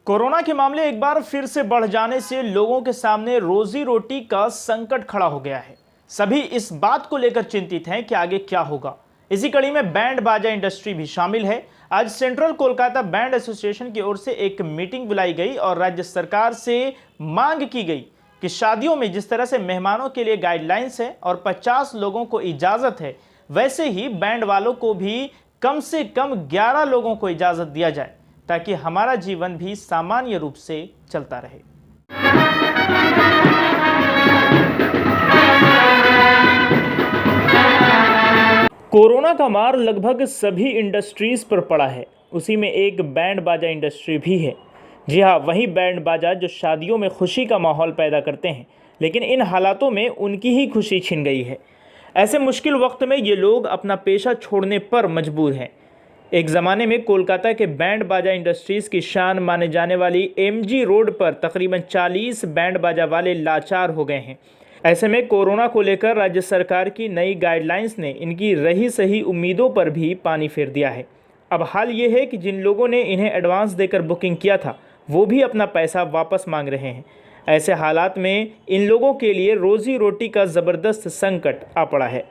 Corona के मामले एक बार फिर से बढ़ जाने से लोगों के सामने रोजी रोटी का संकट खड़ा हो गया है। सभी इस बात को लेकर चिंतित हैं कि आगे क्या होगा। इसी कड़ी में बैंड बाजा इंडस्ट्री भी शामिल है। आज सेंट्रल कोलकाता बैंड एसोसिएशन की ओर से एक मीटिंग बुलाई गई और राज्य सरकार से मांग की गई कि शादियों में जिस तरह से मेहमानों के लिए गाइडलाइंस है और 50 लोगों को इजाज़त है, वैसे ही बैंड वालों को भी कम से कम 11 लोगों को इजाज़त दिया जाए ताकि हमारा जीवन भी सामान्य रूप से चलता रहे। कोरोना का मार लगभग सभी इंडस्ट्रीज पर पड़ा है, उसी में एक बैंड बाजा इंडस्ट्री भी है। जी हाँ, वही बैंड बाजा जो शादियों में खुशी का माहौल पैदा करते हैं, लेकिन इन हालातों में उनकी ही खुशी छिन गई है। ऐसे मुश्किल वक्त में ये लोग अपना पेशा छोड़ने पर मजबूर हैं। एक ज़माने में कोलकाता के बैंड बाजा इंडस्ट्रीज़ की शान माने जाने वाली एमजी रोड पर तकरीबन 40 बैंड बाजा वाले लाचार हो गए हैं। ऐसे में कोरोना को लेकर राज्य सरकार की नई गाइडलाइंस ने इनकी रही सही उम्मीदों पर भी पानी फेर दिया है। अब हाल ये है कि जिन लोगों ने इन्हें एडवांस देकर बुकिंग किया था, वो भी अपना पैसा वापस मांग रहे हैं। ऐसे हालात में इन लोगों के लिए रोजी रोटी का ज़बरदस्त संकट आ पड़ा है।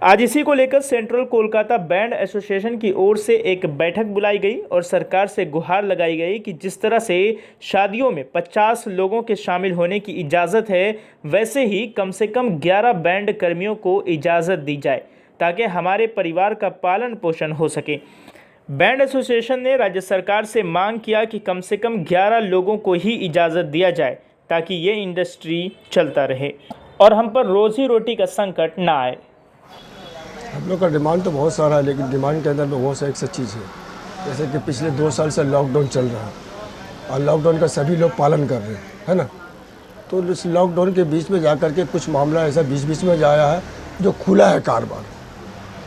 आज इसी को लेकर सेंट्रल कोलकाता बैंड एसोसिएशन की ओर से एक बैठक बुलाई गई और सरकार से गुहार लगाई गई कि जिस तरह से शादियों में 50 लोगों के शामिल होने की इजाज़त है, वैसे ही कम से कम 11 बैंड कर्मियों को इजाज़त दी जाए ताकि हमारे परिवार का पालन पोषण हो सके। बैंड एसोसिएशन ने राज्य सरकार से मांग किया कि कम से कम 11 लोगों को ही इजाज़त दिया जाए ताकि ये इंडस्ट्री चलता रहे और हम पर रोजी रोटी का संकट ना आए। हम लोग का डिमांड तो बहुत सारा है, लेकिन डिमांड के अंदर में बहुत सा एक चीज़ है, जैसे कि पिछले 2 साल से लॉकडाउन चल रहा है और लॉकडाउन का सभी लोग पालन कर रहे हैं, है ना। तो इस लॉकडाउन के बीच में जा कर के कुछ मामला ऐसा बीच में आया है जो खुला है कारोबार,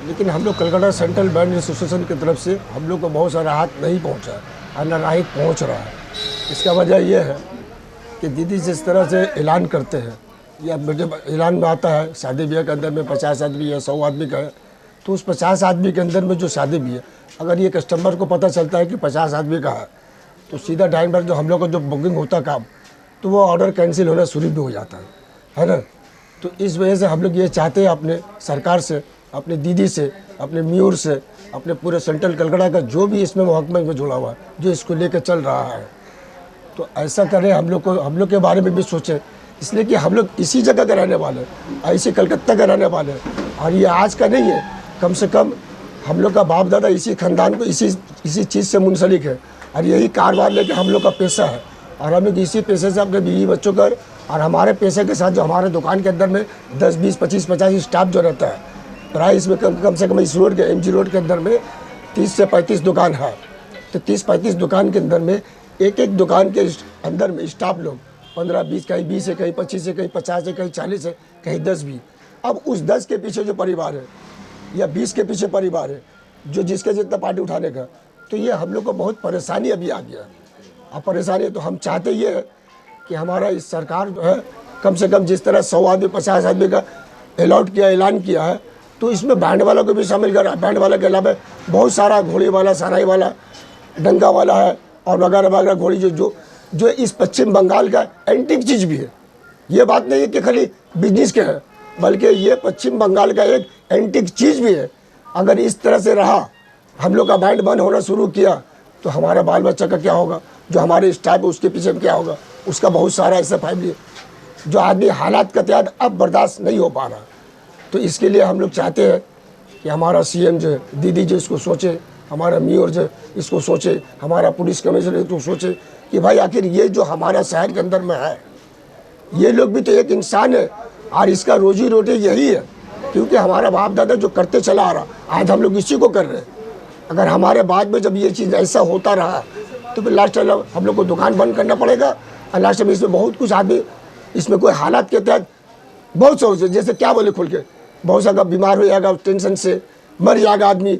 लेकिन हम लोग कलकत्ता सेंट्रल बैंड एसोसिएशन की तरफ से हम लोग को बहुत सारा हाथ नहीं पहुँचा है और न राहत पहुँच रहा है। इसका वजह यह है कि दीदी जिस तरह से ऐलान करते हैं या मुझे ऐलान में आता है शादी ब्याह के अंदर में 50 आदमी या 100 आदमी का है, तो उस 50 आदमी के अंदर में जो शादी भी है, अगर ये कस्टमर को पता चलता है कि 50 आदमी का है, तो सीधा टाइम पर जो हम लोग का जो बुकिंग होता काम, तो वो ऑर्डर कैंसिल होना शुरू भी हो जाता है ना। तो इस वजह से हम लोग ये चाहते हैं अपने सरकार से, अपने दीदी से, अपने म्यूर से, अपने पूरे सेंट्रल कलकत्ता का जो भी इसमें महकमे में जुड़ा हुआ है, जो इसको लेकर चल रहा है, तो ऐसा करें। हम लोग के बारे में भी सोचें, इसलिए कि हम लोग इसी जगह के रहने वाले हैं, इसी कलकत्ता के रहने वाले हैं और ये आज का नहीं है। कम से कम हम लोग का बाप दादा इसी ख़ानदान को इसी चीज़ से मुंसलिक है और यही कारोबार लेके हम लोग का पैसा है और हम लोग इसी पैसे से अपने बीवी बच्चों का और हमारे पैसे के साथ जो हमारे दुकान के अंदर में 10, 20, 25, 50 स्टाफ जो रहता है, प्राय इसमें कम से कम इस रोड के एमजी रोड के अंदर में 30 से 35 दुकान है। तो 30-35 दुकान के अंदर में एक दुकान के अंदर में स्टाफ लोग 15-20, कहीं 20 है, कहीं 25 है, कहीं 50 है, कहीं 40 है, कहीं 10 भी। अब उस 10 के पीछे जो परिवार है या 20 के पीछे परिवार है जो जिसके जितना पार्टी उठाने का, तो ये हम लोग को बहुत परेशानी अभी आ गया। अब परेशानी तो हम चाहते ये है कि हमारा इस सरकार जो है कम से कम जिस तरह 100 आदमी 50 आदमी का अलाउट किया, ऐलान किया है, तो इसमें बैंड वालों को भी शामिल करा। बैंड वाला के अलावा बहुत सारा घोड़ी वाला, सराई वाला, डंगा वाला है और वगैरह वगैरह घोड़ी जो इस पश्चिम बंगाल का एंटीक चीज़ भी है। ये बात नहीं है कि खाली बिजनेस के है, बल्कि ये पश्चिम बंगाल का एक एंटीक चीज़ भी है। अगर इस तरह से रहा, हम लोग का बैंड बंद होना शुरू किया, तो हमारा बाल बच्चा का क्या होगा, जो हमारे स्टाफ है उसके पीछे क्या होगा, उसका बहुत सारा ऐसा फैमिली है जो आदमी हालात का त्याग अब बर्दाश्त नहीं हो पा रहा। तो इसके लिए हम लोग चाहते हैं कि हमारा सीएम जो है, दीदी जो इसको सोचे, हमारा मेयर जो इसको सोचे, हमारा पुलिस कमिश्नर इसको सोचे कि भाई आखिर ये जो हमारा शहर के अंदर में है, ये लोग भी तो एक इंसान है और इसका रोजी रोटी यही है, क्योंकि हमारा बाप दादा जो करते चला आ रहा, आज हम लोग इसी को कर रहे हैं। अगर हमारे बाद में जब ये चीज़ ऐसा होता रहा, तो फिर लास्ट टाइम हम लोग को दुकान बंद करना पड़ेगा और लास्ट में इसमें बहुत कुछ आदमी इसमें कोई हालात के तहत बहुत सोच, जैसे क्या बोले खुल के, बहुत सारा बीमार हो जाएगा, टेंशन से मर जाएगा आदमी,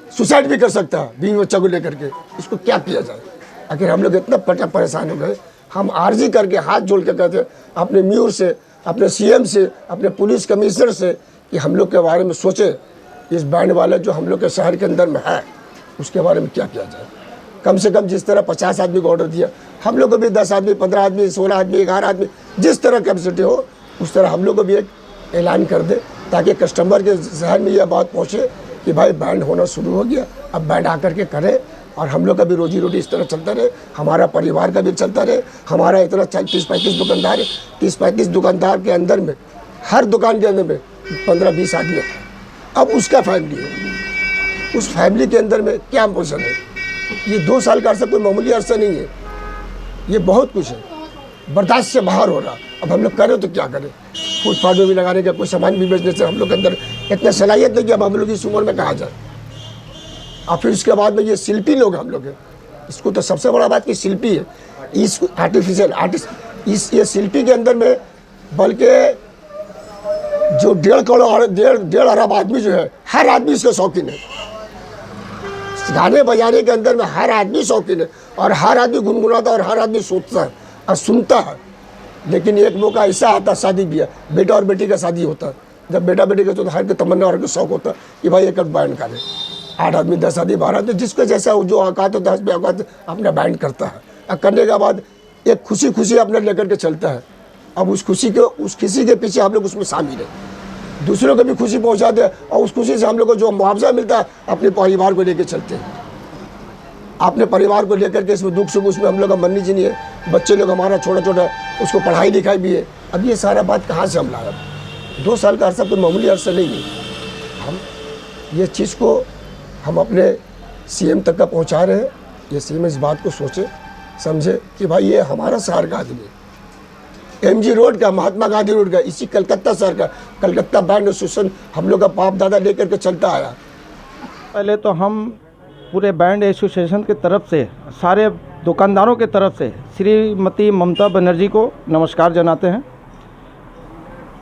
सुसाइड भी कर सकता है बीवी बच्चा को लेकर के। इसको क्या किया जाए? आखिर हम लोग इतना परेशान हो गए, हम आर्जी करके हाथ जोड़ के कहते अपने मेयर से, अपने सीएम से, अपने पुलिस कमिश्नर से कि हम लोग के बारे में सोचे, इस बैंड वाले जो हम लोग के शहर के अंदर में है उसके बारे में क्या किया जाए। कम से कम जिस तरह 50 आदमी को ऑर्डर दिया, हम लोग को भी 10 आदमी, 15 आदमी, 16 आदमी, 11 आदमी, जिस तरह कैपेसिटी हो उस तरह हम लोग को भी एक ऐलान कर दे, ताकि कस्टमर के जहन में यह बात पहुँचे कि भाई बैंड होना शुरू हो गया, अब बैंड आकर के करे और हम लोग का भी रोजी रोटी इस तरह चलता रहे, हमारा परिवार का भी चलता रहे। हमारा इतना 30-35 दुकानदार है, 30-35 दुकानदार के अंदर में हर दुकान के अंदर में 15-20 आदमी है। अब उसका फैमिली है, उस फैमिली के अंदर में क्या पोषण है। ये 2 साल का अरसा कोई मामूली अरसा नहीं है, ये बहुत कुछ है, बर्दाश्त से बाहर हो रहा। अब हम लोग करें तो क्या करें, फुटपाथ में भी लगाने का, कोई सामान भी बेचने से हम लोग के अंदर इतना सलाहियत नहीं कि अब हम लोग इस उम्र में कहा जाए। और फिर उसके बाद में ये शिल्पी लोग हम लोग हैं, इसको तो सबसे बड़ा बात कि शिल्पी है, इस आर्टिफिशियल आर्टिस्ट, इस ये शिल्पी के अंदर में बल्कि जो 1.5 अरब आदमी जो है, हर आदमी इसका शौकीन है। गाने बजाने के अंदर में हर आदमी शौकीन है और हर आदमी गुनगुनाता है और हर आदमी सोचता है और सुनता है। लेकिन एक मौका ऐसा आता, शादी भी है, बेटा और बेटी का शादी होता है, जब बेटा बेटी का तो हर की तमन्ना और शौक होता है कि भाई एक बैंड करें। 8 आदमी, 10 आदमी, 12 आदमी, जिसको जैसा जो औकात होता है, 10 औकात अपना बैंड करता है और करने के बाद एक खुशी खुशी अपने लेकर के चलता है। अब उस खुशी के पीछे हम लोग उसमें शामिल है, दूसरों को भी खुशी पहुंचाते हैं और उस खुशी से हम लोग को जो मुआवजा मिलता है अपने परिवार को लेकर चलते हैं। अपने परिवार को लेकर के इसमें दुख सुख उसमें हम लोग का मन्नी जी नहीं है, बच्चे लोग हमारा छोटा छोटा उसको पढ़ाई लिखाई भी है। अब ये सारा बात कहाँ से हम लाया, 2 साल का अरसा कोई मामूली अरसा नहीं है। हम ये चीज़ को हम अपने सीएम तक का पहुँचा रहे हैं, ये सीएम इस बात को सोचे समझे कि भाई ये हमारा शहर का आदमी है, एमजी रोड का, महात्मा गांधी रोड का, इसी कलकत्ता शहर का, कलकत्ता बैंड एसोसिएशन हम लोग का बाप दादा लेकर के चलता आया। पहले तो हम पूरे बैंड एसोसिएशन की तरफ से, सारे दुकानदारों की तरफ से श्रीमती ममता बनर्जी को नमस्कार जनाते हैं।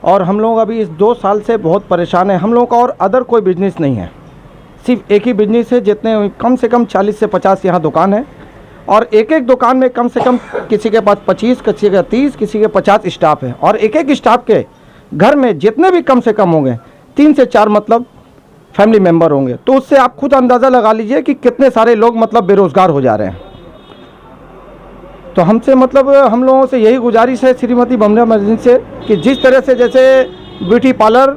और हम लोग अभी इस 2 साल से बहुत परेशान हैं। हम लोगों का और अदर कोई बिजनेस नहीं है, सिर्फ एक ही बिजनेस है, जितने कम से कम 40 से 50 यहाँ दुकान है और एक एक दुकान में कम से कम किसी के पास 25, किसी के 30, किसी के 50 स्टाफ है। और एक एक स्टाफ के घर में जितने भी कम से कम होंगे 3 से 4 मतलब फैमिली मेंबर होंगे। तो उससे आप खुद अंदाज़ा लगा लीजिए कि कितने सारे लोग मतलब बेरोज़गार हो जा रहे हैं। तो हमसे मतलब हम लोगों से यही गुजारिश है श्रीमती ममता बनर्जी से कि जिस तरह से जैसे ब्यूटी पार्लर,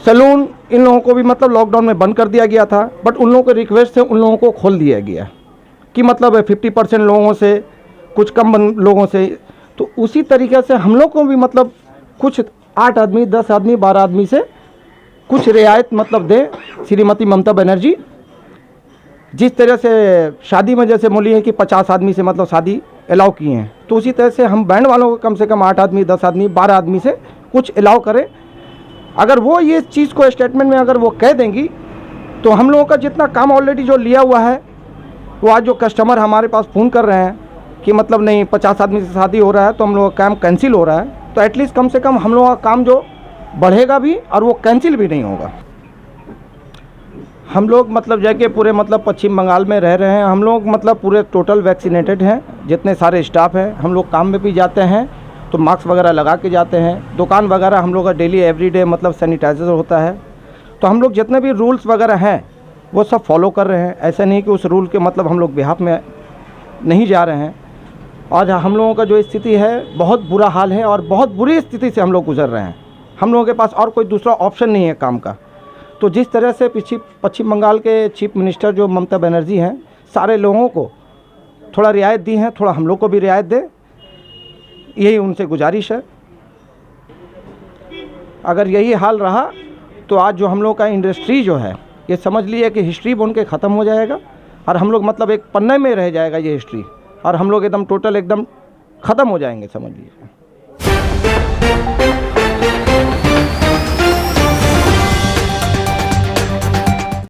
सैलून, इन लोगों को भी मतलब लॉकडाउन में बंद कर दिया गया था, बट उन लोगों के रिक्वेस्ट से उन लोगों को खोल दिया गया कि मतलब 50% लोगों से, कुछ कम लोगों से। तो उसी तरीके से हम लोग को भी मतलब कुछ 8 आदमी, 10 आदमी, 12 आदमी से कुछ रियायत मतलब दे श्रीमती ममता बनर्जी। जिस तरह से शादी में जैसे बोली है कि 50 आदमी से मतलब शादी अलाउ किए हैं, तो उसी तरह से हम बैंड वालों को कम से कम 8 आदमी, 10 आदमी, 12 आदमी से कुछ अलाउ करें। अगर वो ये चीज़ को स्टेटमेंट में अगर वो कह देंगी तो हम लोगों का जितना काम ऑलरेडी जो लिया हुआ है, वो आज जो कस्टमर हमारे पास फ़ोन कर रहे हैं कि मतलब नहीं 50 आदमी से शादी हो रहा है तो हम लोगों का काम कैंसिल हो रहा है, तो एटलीस्ट कम से कम हम लोगों का काम जो बढ़ेगा भी और वो कैंसिल भी नहीं होगा। हम लोग मतलब जाके पूरे मतलब पश्चिम बंगाल में रह रहे हैं, हम लोग मतलब पूरे टोटल वैक्सीनेटेड हैं, जितने सारे स्टाफ हैं। हम लोग काम में भी जाते हैं तो मास्क वगैरह लगा के जाते हैं। दुकान वगैरह हम लोग का डेली एवरीडे मतलब सैनिटाइजर होता है। तो हम लोग जितने भी रूल्स वगैरह हैं वो सब फॉलो कर रहे हैं। ऐसा नहीं कि उस रूल के मतलब हम लोग बिहाफ में नहीं जा रहे हैं। और हम लोगों का जो स्थिति है बहुत बुरा हाल है और बहुत बुरी स्थिति से हम लोग गुजर रहे हैं। हम लोगों के पास और कोई दूसरा ऑप्शन नहीं है काम का। तो जिस तरह से पश्चिम बंगाल के चीफ मिनिस्टर जो ममता बनर्जी हैं, सारे लोगों को थोड़ा रियायत दी है, थोड़ा हम लोग को भी रियायत दे, यही उनसे गुजारिश है। अगर यही हाल रहा तो आज जो हम लोग का इंडस्ट्री जो है, ये समझ लिए कि हिस्ट्री बन के ख़त्म हो जाएगा और हम लोग मतलब एक पन्ने में रह जाएगा ये हिस्ट्री, और हम लोग एकदम टोटल एकदम ख़त्म हो जाएंगे, समझ लीजिए।